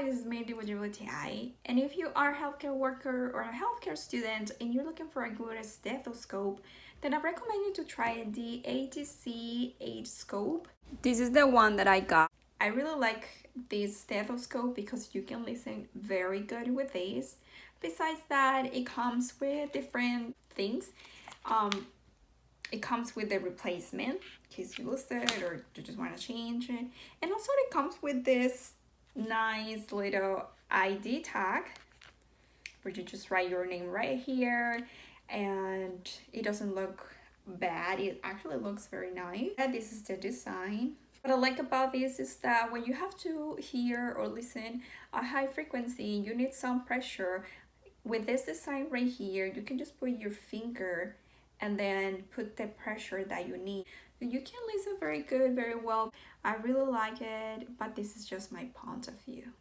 device is made with eye, and if you are a healthcare worker or a healthcare student and you're looking for a good stethoscope, then I recommend you to try the ADC Adscope. This is the one that I got. I really like this stethoscope because you can listen very good with this. Besides that, it comes with different things. It comes with the replacement in case you lose it or you just want to change it. And also it comes with this nice little ID tag where you just write your name right here, and it doesn't look bad. It actually looks very nice. And this is the design. What I like about this is that when you have to hear or listen a high frequency, you need some pressure. With this design right here, you can just put your finger and then put the pressure that you need. You can listen very good, very well. I really like it, but this is just my point of view.